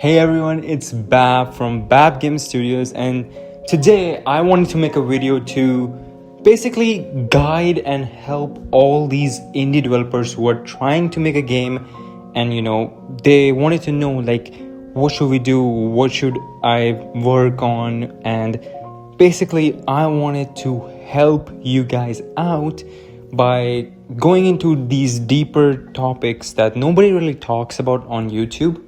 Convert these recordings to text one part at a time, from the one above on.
Hey everyone, it's Bab from Bab Games Studios, and today I wanted to make a video to basically guide and help all these indie developers who are trying to make a game, and they wanted to know what should we do, what should I work on, and basically I wanted to help you guys out by going into these deeper topics that nobody really talks about on YouTube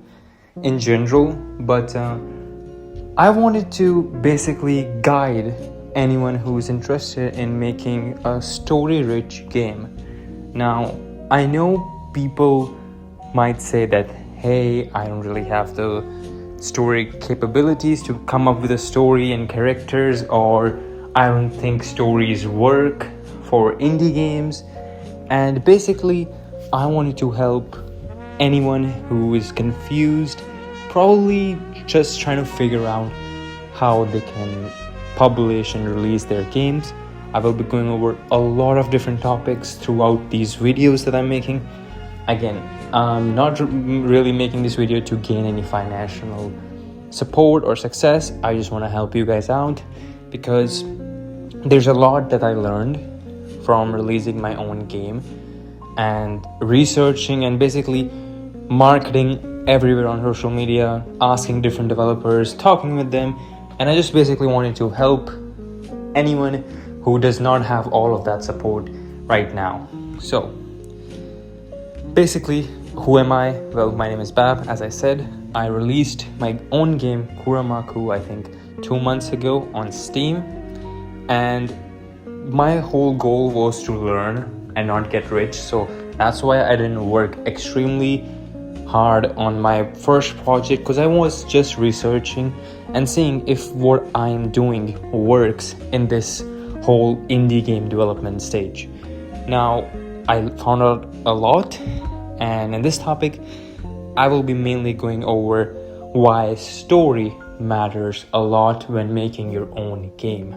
in general, but I wanted to basically guide anyone who is interested in making a story-rich game. Now, I know people might say that, hey, I don't really have the story capabilities to come up with a story and characters, or I don't think stories work for indie games. And basically, I wanted to help anyone who is confused, probably just trying to figure out how they can publish and release their games. I will be going over a lot of different topics throughout these videos that I'm making. Again, I'm not really making this video to gain any financial support or success. I just want to help you guys out because there's a lot that I learned from releasing my own game and researching and basically marketing everywhere on social media, asking different developers, talking with them, and I just basically wanted to help anyone who does not have all of that support right now. So basically, who am I? Well, my name is Bab. As I said, I released my own game Kuromaku I think 2 months ago on Steam, and my whole goal was to learn and not get rich, so that's why I didn't work extremely hard on my first project, because I was just researching and seeing if what I'm doing works in this whole indie game development stage. Now, I found out a lot, and in this topic, I will be mainly going over why story matters a lot when making your own game.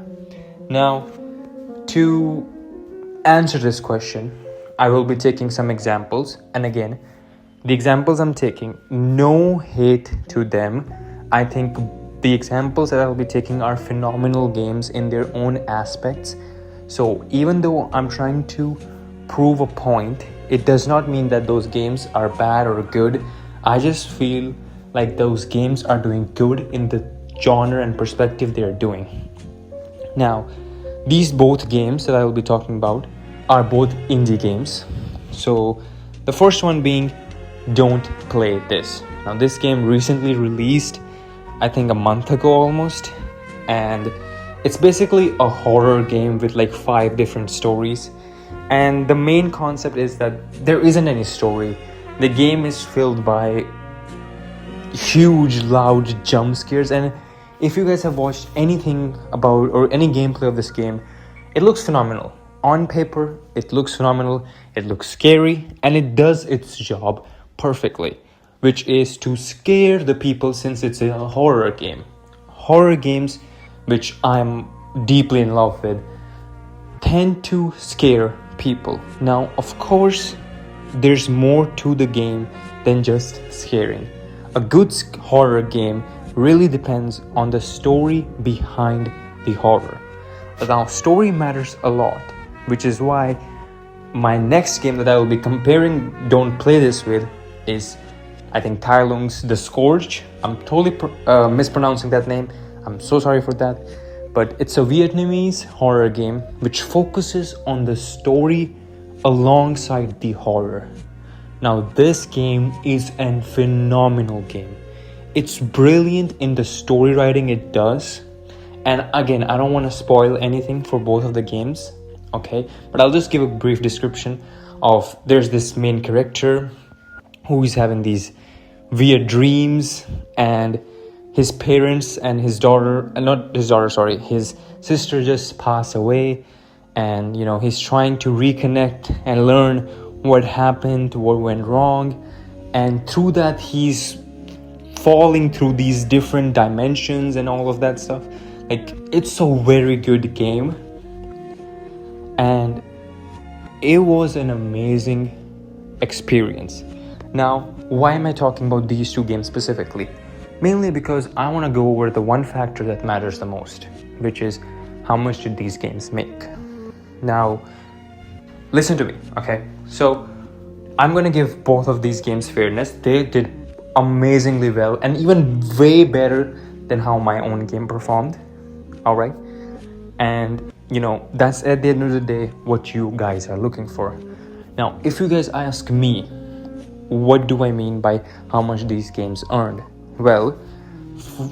Now, to answer this question, I will be taking some examples, and again, the examples I'm taking, no hate to them. I think the examples that I'll be taking are phenomenal games in their own aspects. So even though I'm trying to prove a point, it does not mean that those games are bad or good. I just feel like those games are doing good in the genre and perspective they're doing. Now, these both games that I will be talking about are both indie games. So the first one being Don't Play This. Now, this game recently released, I think a month ago almost, and it's basically a horror game with 5 different stories, and the main concept is that there isn't any story. The game is filled by huge loud jump scares, and if you guys have watched anything about or any gameplay of this game, it looks phenomenal. On paper, it looks phenomenal, it looks scary, and it does its job perfectly, which is to scare the people, since it's a horror game. Horror games, which I'm deeply in love with, tend to scare people. Now, of course, there's more to the game than just scaring. A good horror game really depends on the story behind the horror. Now, story matters a lot, which is why my next game that I will be comparing Don't Play This with is, I think, Tai Lung's The Scourge. I'm totally mispronouncing that name. I'm so sorry for that. But it's a Vietnamese horror game which focuses on the story alongside the horror. Now, this game is a phenomenal game. It's brilliant in the story writing it does. And again, I don't want to spoil anything for both of the games, okay? But I'll just give a brief description of, there's this main character who is having these weird dreams, and his parents and his sister just pass away, and he's trying to reconnect and learn what happened, what went wrong, and through that he's falling through these different dimensions and all of that stuff. It's a very good game, and it was an amazing experience. Now, why am I talking about these two games specifically? Mainly because I want to go over the one factor that matters the most, which is how much did these games make. Now, listen to me, okay? So, I'm going to give both of these games fairness. They did amazingly well, and even way better than how my own game performed, all right? And, that's at the end of the day what you guys are looking for. Now, if you guys ask me, what do I mean by how much these games earned? Well,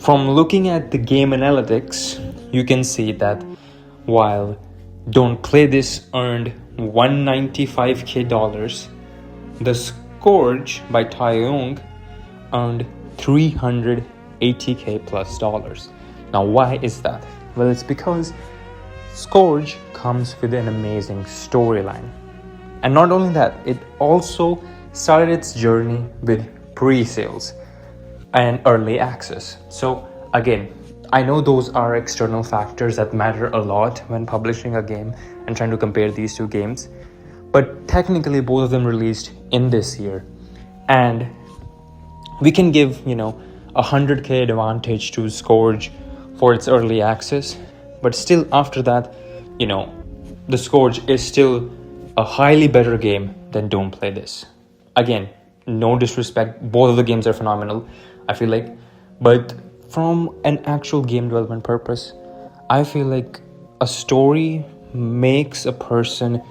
from looking at the game analytics, you can see that while Don't Play This earned $195K, the Scourge by Taeyong earned $380K plus dollars. Now, why is that? Well, it's because Scourge comes with an amazing storyline. And not only that, it also started its journey with pre-sales and early access. So again, I know those are external factors that matter a lot when publishing a game and trying to compare these two games, but technically both of them released in this year, and we can give 100K advantage to Scourge for its early access, but still after that, the Scourge is still a highly better game than Don't Play This. Again, no disrespect, both of the games are phenomenal, I feel like, but from an actual game development purpose, I feel like a story makes a person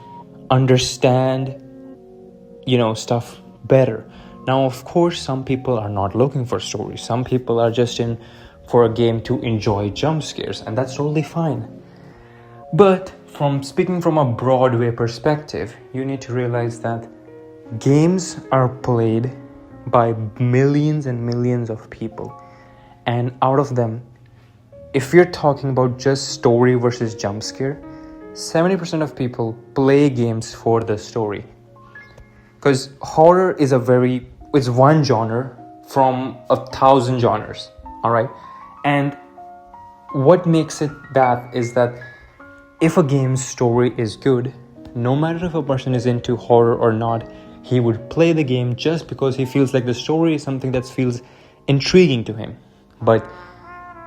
understand, stuff better. Now, of course, some people are not looking for stories. Some people are just in for a game to enjoy jump scares, and that's totally fine. But speaking from a Broadway perspective, you need to realize that games are played by millions and millions of people. And out of them, if we're talking about just story versus jump scare, 70% of people play games for the story. Because horror is it's one genre from 1,000 genres, all right? And what makes it that is that if a game's story is good, no matter if a person is into horror or not, he would play the game just because he feels like the story is something that feels intriguing to him. But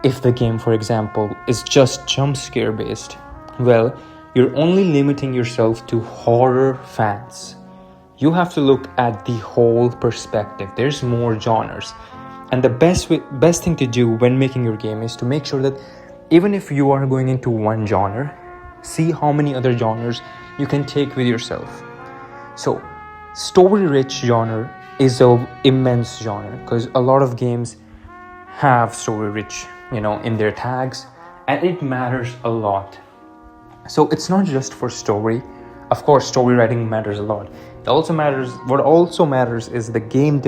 if the game, for example, is just jump scare based, well, you're only limiting yourself to horror fans. You have to look at the whole perspective. There's more genres. And the best thing to do when making your game is to make sure that even if you are going into one genre, see how many other genres you can take with yourself. So, story-rich genre is an immense genre because a lot of games have story-rich, in their tags, and it matters a lot. So it's not just for story. Of course, story writing matters a lot. What also matters is the game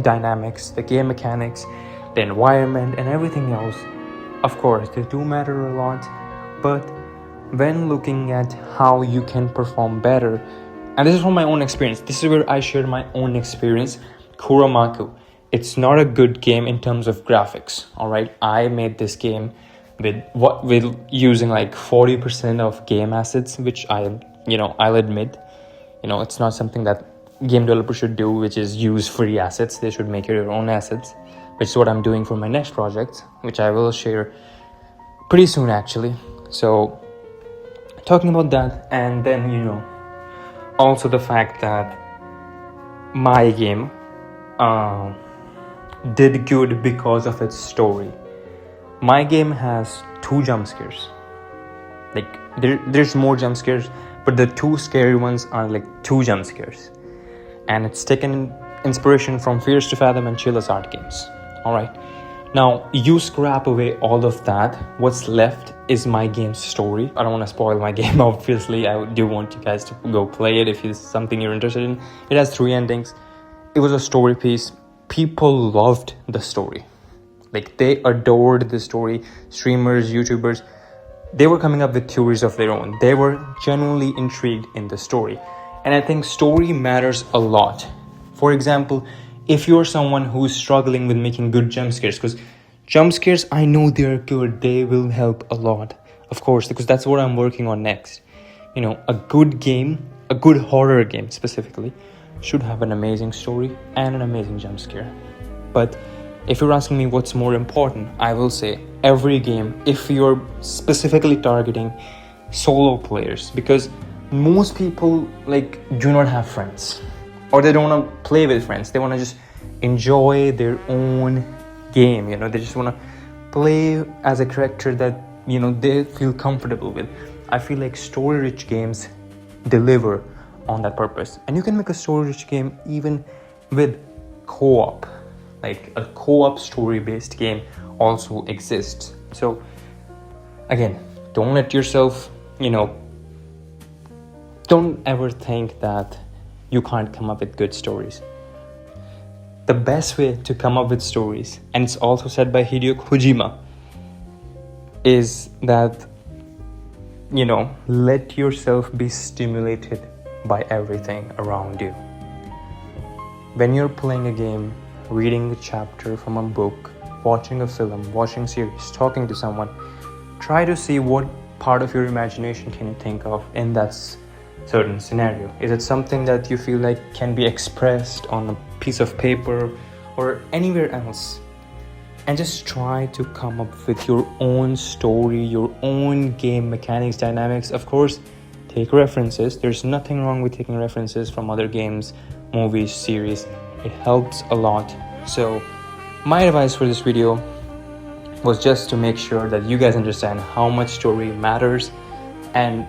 dynamics, the game mechanics, the environment, and everything else. Of course, they do matter a lot, but when looking at how you can perform better, and this is from my own experience, this is where I shared my own experience. Kuromaku, it's not a good game in terms of graphics, all right? I made this game with using like 40% of game assets, which I'll admit, it's not something that game developers should do, which is use free assets. They should make your own assets, which is what I'm doing for my next project, which I will share pretty soon actually. So talking about that, and then also the fact that my game did good because of its story. My game has 2 jump scares. Like there's more jump scares, but the 2 scary ones are like 2 jump scares. And it's taken inspiration from Fears to Fathom and Chilla's art games. Alright. Now you scrap away all of that. What's left is my game's story. I don't want to spoil my game, obviously. I do want you guys to go play it if it's something you're interested in. It has 3 endings. It was a story piece. People loved the story. Like they adored the story. Streamers, YouTubers, they were coming up with theories of their own. They were genuinely intrigued in the story. And I think story matters a lot. For example, if you're someone who's struggling with making good jump scares, because jump scares, I know they're good, they will help a lot, of course, because that's what I'm working on next. A good game, a good horror game specifically, should have an amazing story and an amazing jump scare. But if you're asking me what's more important, I will say every game, if you're specifically targeting solo players, because most people like do not have friends, or they don't want to play with friends. They want to just enjoy their own game. They just want to play as a character that they feel comfortable with. I feel like story-rich games deliver on that purpose, and you can make a story-rich game even with co-op. Like a co-op story-based game also exists. So again, don't let yourself, don't ever think that you can't come up with good stories. The best way to come up with stories, and it's also said by Hideo Kojima, is that let yourself be stimulated by everything around you. When you're playing a game, reading a chapter from a book, watching a film, watching series, talking to someone, try to see what part of your imagination can you think of in that certain scenario. Is it something that you feel like can be expressed on a piece of paper or anywhere else? And just try to come up with your own story, your own game mechanics, dynamics. Of course, take references. There's nothing wrong with taking references from other games, movies, series. It helps a lot. So my advice for this video was just to make sure that you guys understand how much story matters. And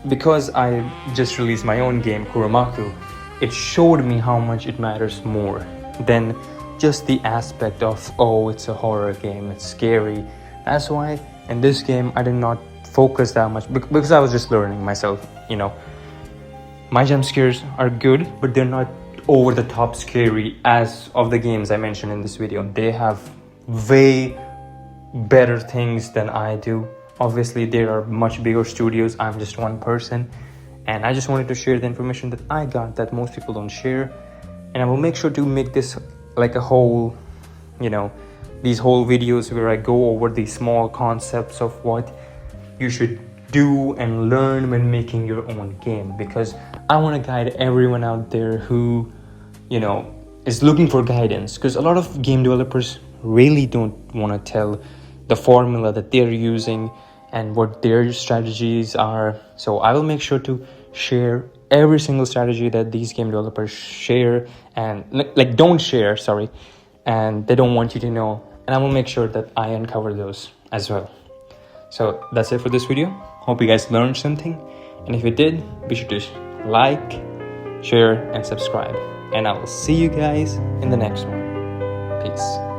because I just released my own game, Kuromaku, it showed me how much it matters more than just the aspect of, oh, it's a horror game, it's scary. That's why in this game I did not focus that much, because I was just learning myself. My jump scares are good, but they're not over the top scary as of the games I mentioned in this video. They have way better things than I do. Obviously there are much bigger studios. I'm just one person, and I just wanted to share the information that I got that most people don't share. And I will make sure to make this like a whole, these whole videos where I go over these small concepts of what you should do and learn when making your own game, because I want to guide everyone out there who is looking for guidance, because a lot of game developers really don't want to tell the formula that they're using and what their strategies are. So I will make sure to share every single strategy that these game developers share and don't share, and they don't want you to know, and I will make sure that I uncover those as well. So that's it for this video. Hope you guys learned something, and if you did, be sure to like, share, and subscribe, and I will see you guys in the next one. Peace.